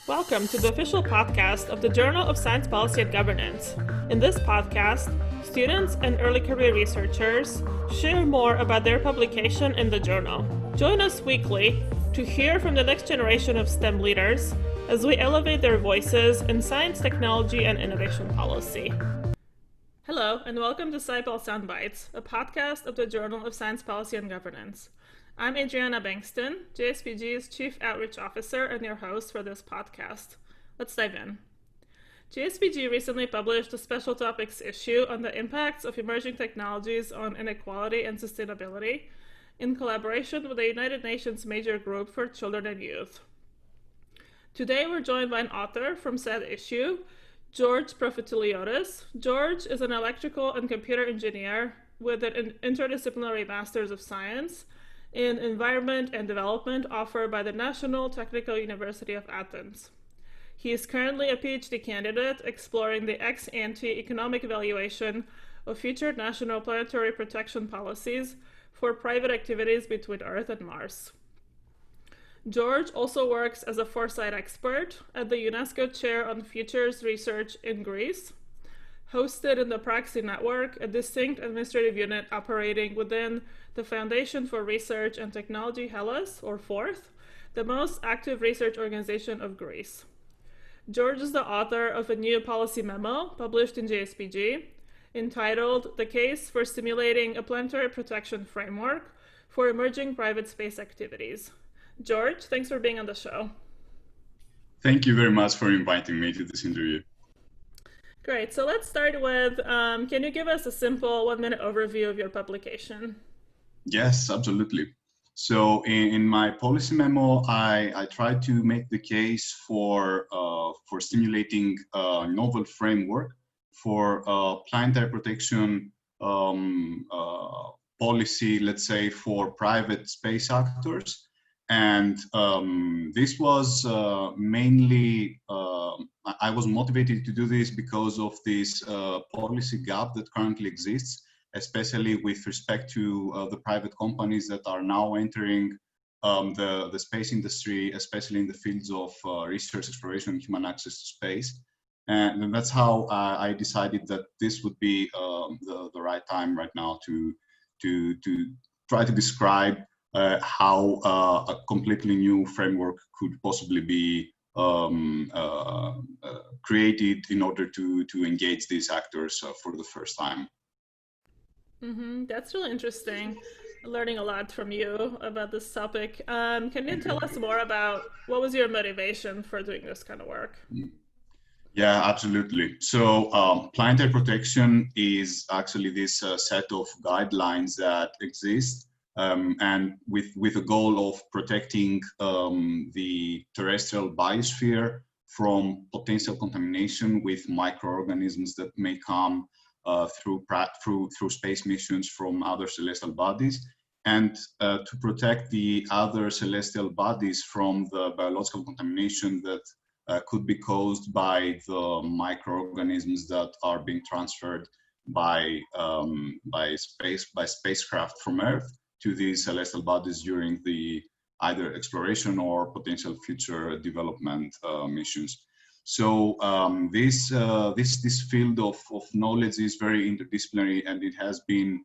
Welcome to the official podcast of the Journal of Science Policy and Governance. In this podcast, students and early career researchers share more about their publication in the journal. Join us weekly to hear from the next generation of STEM leaders as we elevate their voices in science, technology, and innovation policy. Hello, and welcome to SciPol SoundBites, a podcast of the Journal of Science Policy and Governance. I'm Adriana Bankston, JSPG's Chief Outreach Officer and your host for this podcast. Let's dive in. JSPG recently published a special topics issue on the impacts of emerging technologies on inequality and sustainability in collaboration with the United Nations Major Group for Children and Youth. Today we're joined by an author from said issue, George Profitiliotis. George is an electrical and computer engineer with an interdisciplinary Master's of Science in Environment and Development offered by the National Technical University of Athens. He is currently a PhD candidate exploring the ex-ante economic valuation of future national planetary protection policies for private activities between Earth and Mars. George also works as a Foresight Expert at the UNESCO Chair on Futures Research in Greece, hosted in the PRAXI Network, a distinct administrative unit operating within the Foundation for Research and Technology Hellas, or FORTH, the most active research organization of Greece. George is the author of a new policy memo published in JSPG entitled The Case for Stimulating a Planetary Protection Framework for Emerging Private Space Activities. George, thanks for being on the show. Thank you very much for inviting me to this interview. Great. So let's start with, can you give us a simple 1-minute overview of your publication? Yes, absolutely. So in my policy memo, I tried to make the case for stimulating a novel framework for planetary protection policy, let's say, for private space actors. And this was mainly, I was motivated to do this because of this policy gap that currently exists, especially with respect to the private companies that are now entering the space industry, especially in the fields of research, exploration, and human access to space. And that's how I decided that this would be the right time right now to try to describe how a completely new framework could possibly be created in order to engage these actors for the first time. That's really interesting. Learning a lot from you about this topic. Can you tell us more about what was your motivation for doing this kind of work? Yeah, absolutely. So planetary protection is actually this set of guidelines that exist and with a goal of protecting the terrestrial biosphere from potential contamination with microorganisms that may come through space missions from other celestial bodies, and to protect the other celestial bodies from the biological contamination that could be caused by the microorganisms that are being transferred by spacecraft from Earth to these celestial bodies during the either exploration or potential future development missions. So this field of knowledge is very interdisciplinary, and it has been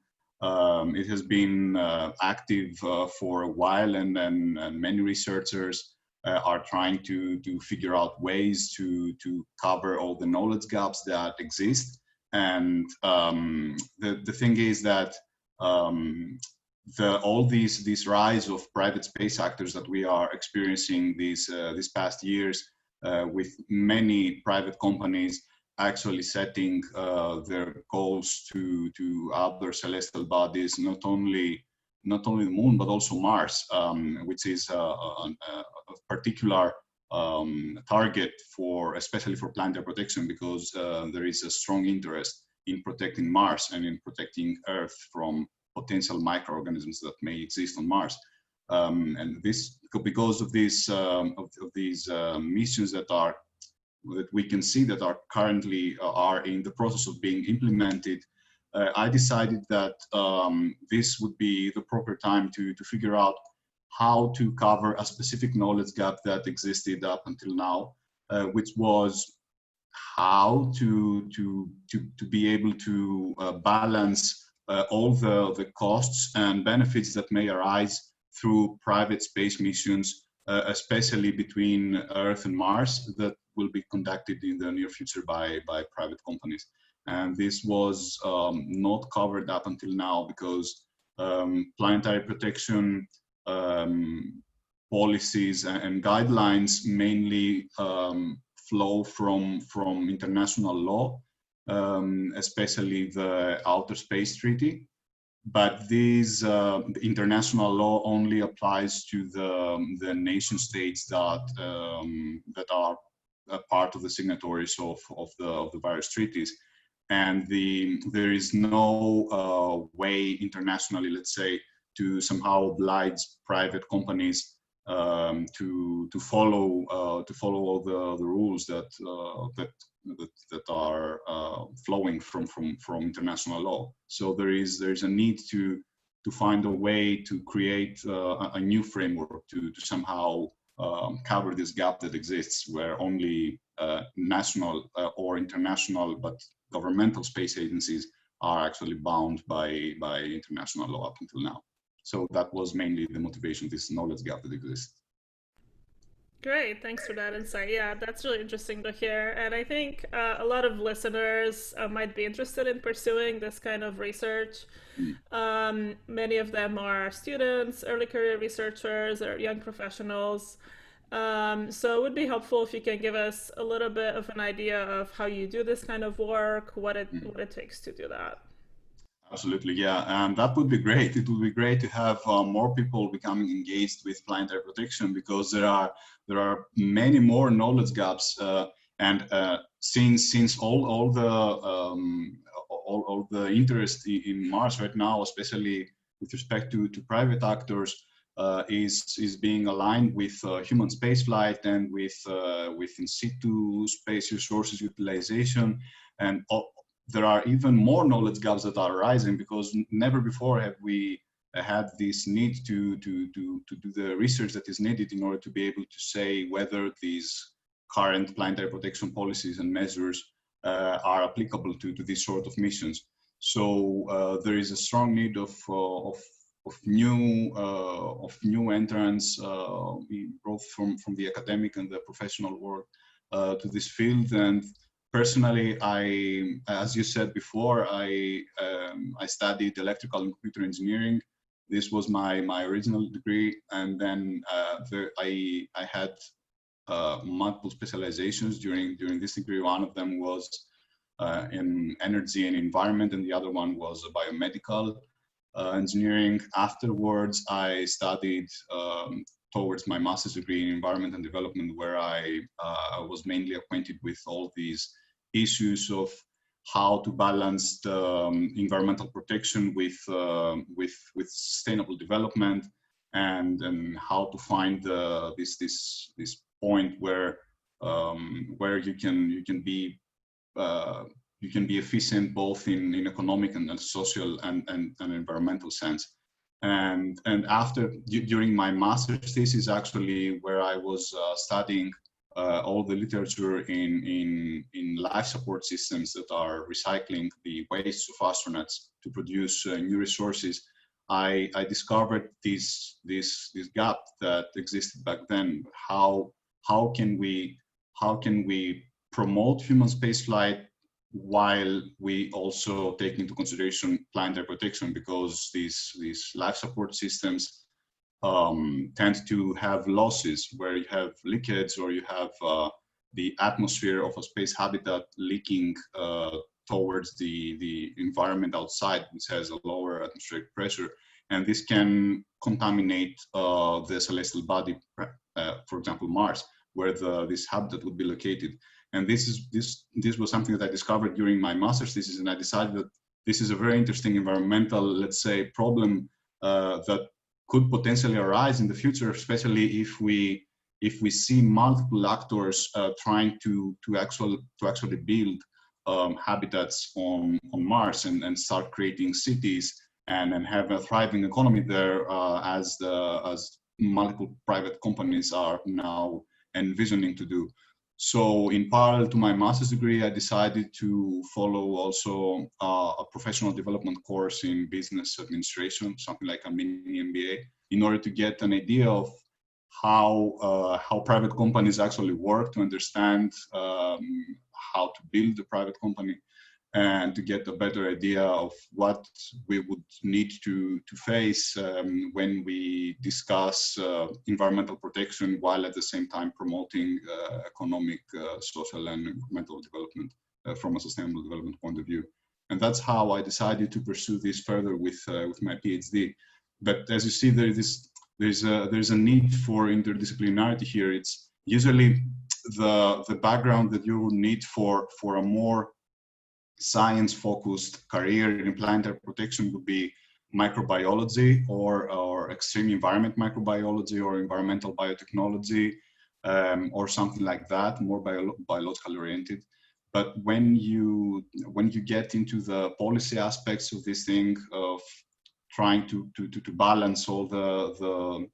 active for a while, and many researchers are trying to figure out ways to cover all the knowledge gaps that exist. And the thing is that all these rise of private space actors that we are experiencing these past years, with many private companies actually setting their goals to other celestial bodies, not only the moon but also Mars, which is a particular target especially for planetary protection, because there is a strong interest in protecting Mars and in protecting Earth from potential microorganisms that may exist on Mars. And this, because of these missions that we can see that are currently are in the process of being implemented, I decided that this would be the proper time to figure out how to cover a specific knowledge gap that existed up until now, which was how to be able to balance all the costs and benefits that may arise through private space missions, especially between Earth and Mars, that will be conducted in the near future by private companies. And this was not covered up until now because planetary protection policies and guidelines mainly flow from international law, especially the Outer Space Treaty. But this international law only applies to the nation states that that are a part of the signatories of the various treaties. And there is no way internationally, let's say, to somehow oblige private companies to follow all the rules that are flowing from international law. So there is a need to find a way to create a new framework to somehow cover this gap that exists, where only national or international but governmental space agencies are actually bound by international law up until now. So that was mainly the motivation, this knowledge gap that exists. Great, thanks for that insight. Yeah, that's really interesting to hear. And I think a lot of listeners might be interested in pursuing this kind of research. Many of them are students, early career researchers, or young professionals. So it would be helpful if you can give us a little bit of an idea of how you do this kind of work, what it takes to do that. Absolutely, yeah, and that would be great. It would be great to have more people becoming engaged with planetary protection, because there are many more knowledge gaps, and since all the interest in Mars right now, especially with respect to private actors, is being aligned with human spaceflight and with in situ space resources utilization, and there are even more knowledge gaps that are arising, because never before have we had this need to do the research that is needed in order to be able to say whether these current planetary protection policies and measures are applicable to these sort of missions. So there is a strong need of new entrants, both from the academic and the professional world, to this field. And personally, as you said before, I studied electrical and computer engineering. This was my original degree, and then I had multiple specializations during this degree. One of them was in energy and environment, and the other one was biomedical engineering. Afterwards, I studied towards my master's degree in environment and development, where I was mainly acquainted with all these issues of how to balance the environmental protection with sustainable development, and how to find this point where you can be efficient both in economic and social and environmental sense. And during my master's thesis, actually, where I was studying all the literature in life support systems that are recycling the waste of astronauts to produce new resources, I discovered this gap that existed back then. How can we promote human spaceflight while we also take into consideration planetary protection, because these life support systems tend to have losses where you have leakage, or you have the atmosphere of a space habitat leaking towards the environment outside, which has a lower atmospheric pressure, and this can contaminate the celestial body, for example Mars, where this habitat would be located. And this was something that I discovered during my master's thesis, and I decided that this is a very interesting environmental, let's say, problem that could potentially arise in the future, especially if we see multiple actors trying to actually build habitats on Mars and start creating cities and have a thriving economy there, as multiple private companies are now envisioning to do. So in parallel to my master's degree, I decided to follow also a professional development course in business administration, something like a mini MBA, in order to get an idea of how private companies actually work, to understand how to build a private company, and to get a better idea of what we would need to face when we discuss environmental protection while at the same time promoting economic, social and environmental development from a sustainable development point of view. And that's how I decided to pursue this further with my PhD. But as you see, there's a need for interdisciplinarity here. It's usually the background that you need for a more science-focused career in planetary protection would be microbiology or extreme environment microbiology or environmental biotechnology or something like that, more biologically oriented. But when you get into the policy aspects of this thing, of trying to balance all the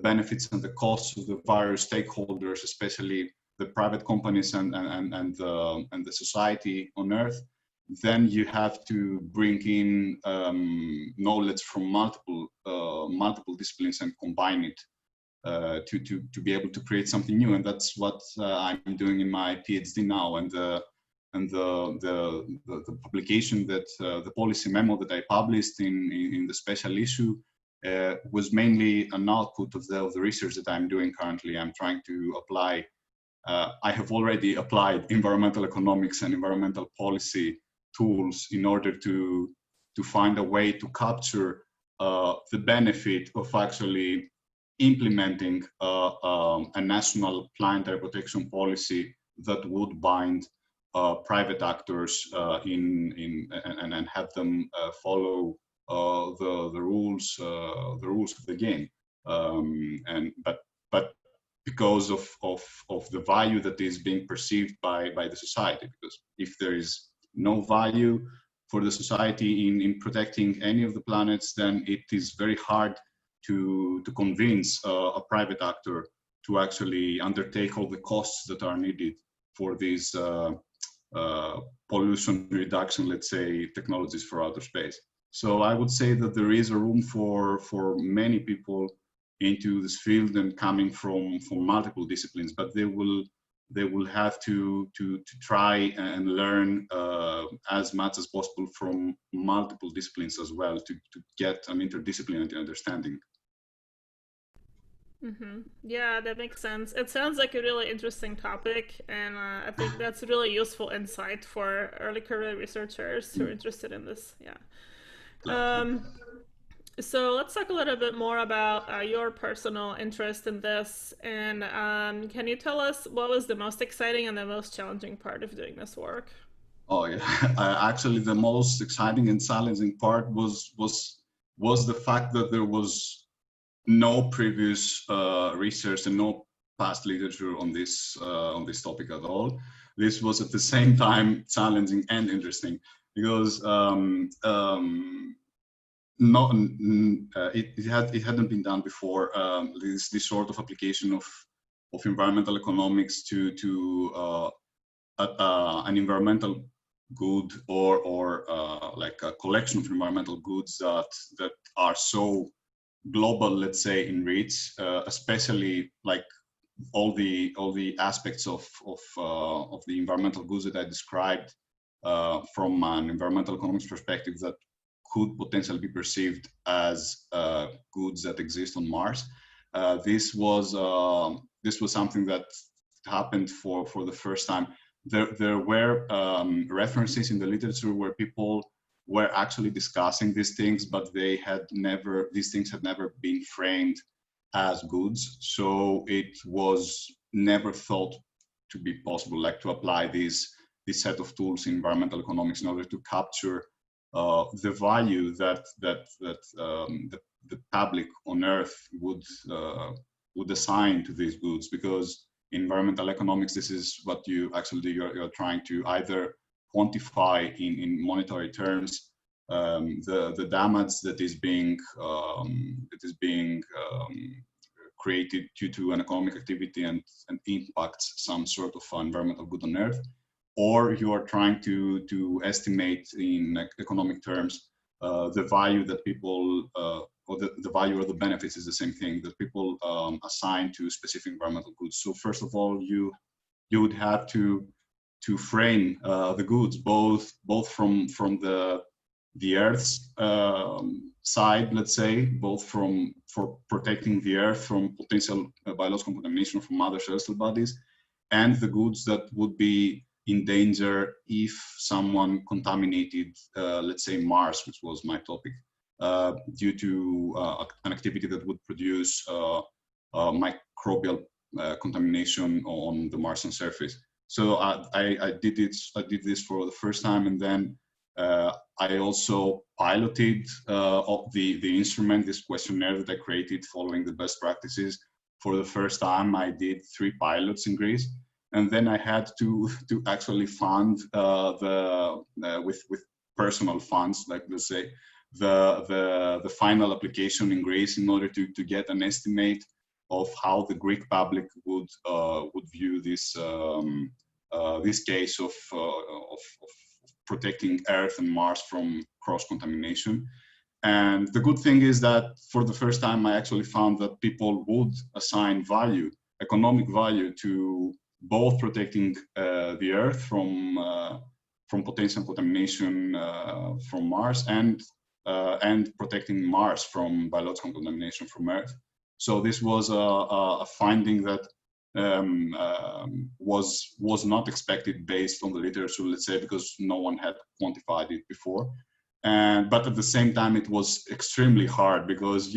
benefits and the costs of the various stakeholders, especially the private companies and the society on Earth, then you have to bring in knowledge from multiple disciplines and combine it to be able to create something new. And that's what I'm doing in my PhD now. And the publication that the policy memo that I published in the special issue was mainly an output of the research that I'm doing currently. I'm trying to apply. I have already applied environmental economics and environmental policy tools in order to find a way to capture the benefit of actually implementing a national planetary protection policy that would bind private actors and have them follow the rules of the game. But because of the value that is being perceived by the society, because if there is no value for the society in protecting any of the planets, then it is very hard to convince a private actor to actually undertake all the costs that are needed for these pollution reduction, let's say, technologies for outer space. So I would say that there is a room for many people into this field and coming from multiple disciplines, but they will have to try and learn as much as possible from multiple disciplines as well to get an interdisciplinary understanding. Mm-hmm. Yeah, that makes sense. It sounds like a really interesting topic, and I think that's a really useful insight for early career researchers who are interested in this. Yeah. So let's talk a little bit more about your personal interest in this, and can you tell us what was the most exciting and the most challenging part of doing this work? Oh yeah, actually the most exciting and challenging part was the fact that there was no previous research and no past literature on this topic at all. This was at the same time challenging and interesting because it hadn't been done before. This sort of application of environmental economics to an environmental good or like a collection of environmental goods that are so global, let's say, in reach, especially like all the aspects of the environmental goods that I described from an environmental economics perspective that could potentially be perceived as goods that exist on Mars. This was something that happened for the first time. There were references in the literature where people were actually discussing these things, but these things had never been framed as goods. So it was never thought to be possible, like to apply this set of tools in environmental economics in order to capture the value that the public on Earth would assign to these goods. Because in environmental economics, this is what you actually do. You're trying to either quantify in monetary terms the damage that is being created due to an economic activity and impacts some sort of environmental good on Earth, or you are trying to estimate in economic terms the value that people, or the value or the benefits is the same thing, that people assign to specific environmental goods. So first of all, you would have to frame the goods both from the Earth's side, let's say, both for protecting the Earth from potential biological contamination from other celestial bodies, and the goods that would be in danger if someone contaminated, let's say, Mars, which was my topic, due to an activity that would produce microbial contamination on the Martian surface. So I did this for the first time, and then I also piloted the instrument, this questionnaire that I created following the best practices. For the first time, I did 3 pilots in Greece, and then I had to actually fund with personal funds, like let's say, the final application in Greece in order to get an estimate of how the Greek public would view this this case of protecting Earth and Mars from cross-contamination. And the good thing is that for the first time, I actually found that people would assign value, economic value, to both protecting the Earth from potential contamination from Mars and protecting Mars from biological contamination from Earth. So this was a finding that was not expected based on the literature, let's say, because no one had quantified it before. But at the same time, it was extremely hard because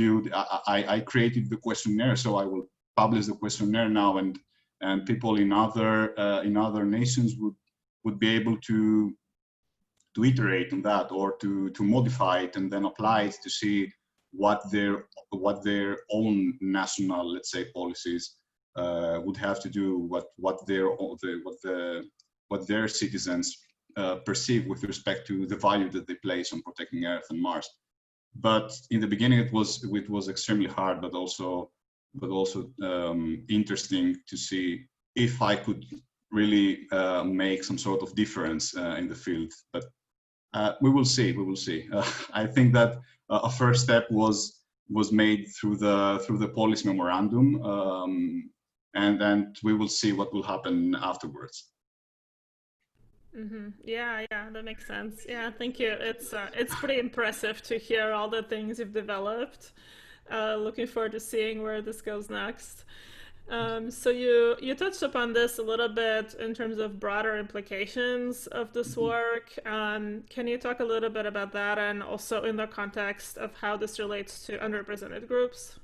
I created the questionnaire, so I will publish the questionnaire now, and people in other nations would be able to iterate on that, or to modify it and then apply it to see what their own national, let's say, policies would have to do, what their citizens perceive with respect to the value that they place on protecting Earth and Mars. But in the beginning, it was extremely hard, but also interesting to see if I could really make some sort of difference in the field. But we will see. I think that a first step was made through the policy memorandum, and we will see what will happen afterwards. Mm-hmm. Yeah, that makes sense. Yeah, thank you. It's pretty impressive to hear all the things you've developed. Looking forward to seeing where this goes next. So you touched upon this a little bit in terms of broader implications of this work. Can you talk a little bit about that, and also in the context of how this relates to underrepresented groups?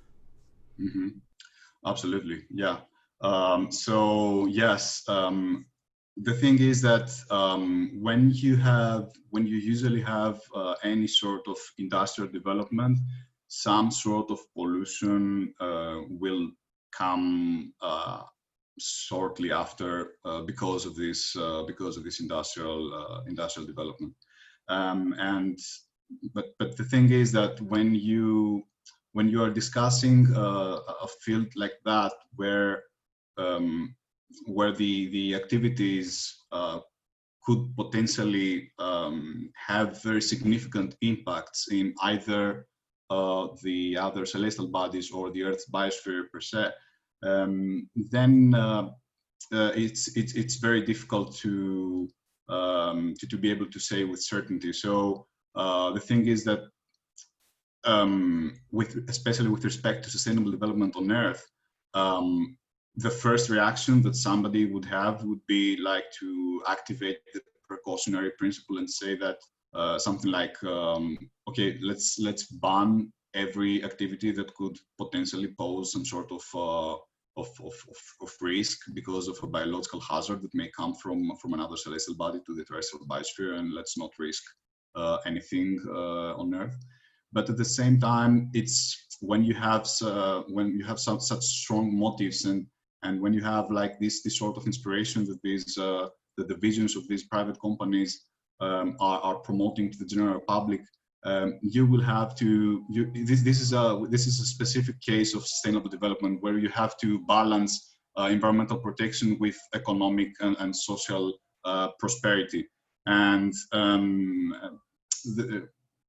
Mm-hmm. Absolutely, yeah. So yes, the thing is that when you usually have any sort of industrial development, some sort of pollution will come shortly after because of this industrial development. But the thing is that when you are discussing a field like that, where the activities could potentially have very significant impacts in either the other celestial bodies or the Earth's biosphere per se, then it's very difficult to be able to say with certainty. So the thing is that especially with respect to sustainable development on Earth, the first reaction that somebody would have would be like to activate the precautionary principle and say that something like, okay, let's ban every activity that could potentially pose some sort of risk because of a biological hazard that may come from another celestial body to the terrestrial biosphere, and let's not risk anything on Earth. But at the same time, it's when you have such strong motives, and when you have like this sort of inspiration that the visions of these private companies are promoting to the general public, you will have to. This is a specific case of sustainable development where you have to balance environmental protection with economic and social prosperity, and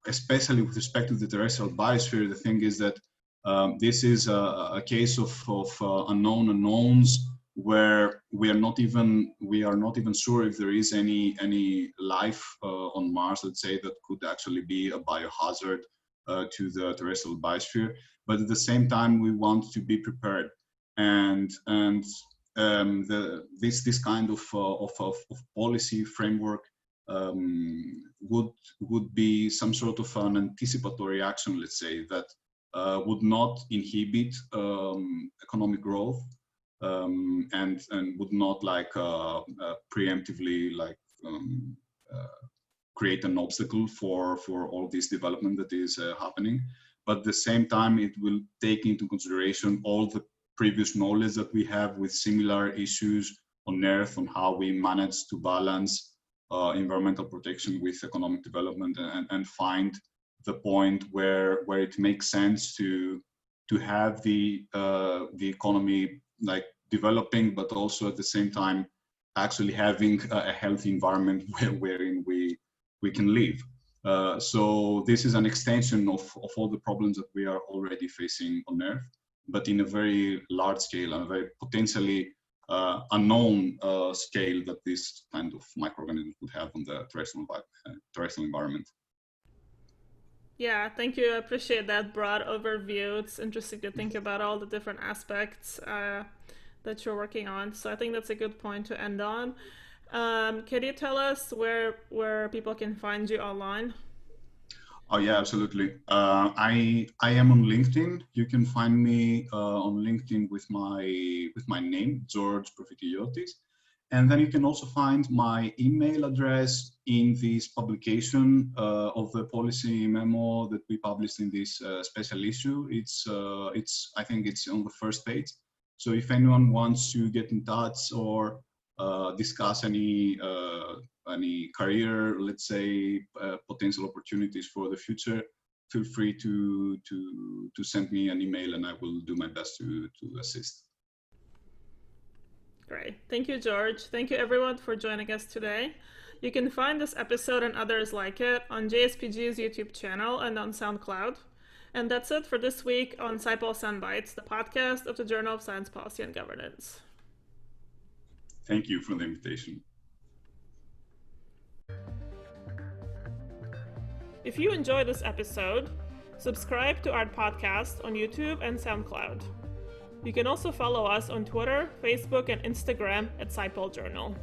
especially with respect to the terrestrial biosphere, the thing is that this is a case of unknown unknowns, where we are not even sure if there is any life on Mars, let's say, that could actually be a biohazard to the terrestrial biosphere. But at the same time, we want to be prepared, and this kind of policy framework would be some sort of an anticipatory action, let's say, that would not inhibit economic growth, and would not preemptively create an obstacle for all this development that is happening. But at the same time, it will take into consideration all the previous knowledge that we have with similar issues on Earth, on how we manage to balance environmental protection with economic development, and find the point where it makes sense to have the economy developing, but also at the same time actually having a healthy environment wherein we can live. So this is an extension of all the problems that we are already facing on Earth, but in a very large scale and a very potentially unknown scale that this kind of microorganisms would have on the terrestrial environment. Yeah, thank you. I appreciate that broad overview. It's interesting to think about all the different aspects that you're working on. So I think that's a good point to end on. Can you tell us where people can find you online? Oh yeah, absolutely. I am on LinkedIn. You can find me on LinkedIn with my name, George Profitiliotis. And then you can also find my email address in this publication of the policy memo that we published in this special issue. I think it's on the first page. So if anyone wants to get in touch or discuss any career, let's say, potential opportunities for the future, feel free to send me an email, and I will do my best to assist. Great. Thank you, George. Thank you, everyone, for joining us today. You can find this episode and others like it on JSPG's YouTube channel and on SoundCloud. And that's it for this week on SciPol SoundBites, the podcast of the Journal of Science Policy and Governance. Thank you for the invitation. If you enjoyed this episode, subscribe to our podcast on YouTube and SoundCloud. You can also follow us on Twitter, Facebook, and Instagram at SciPol Journal.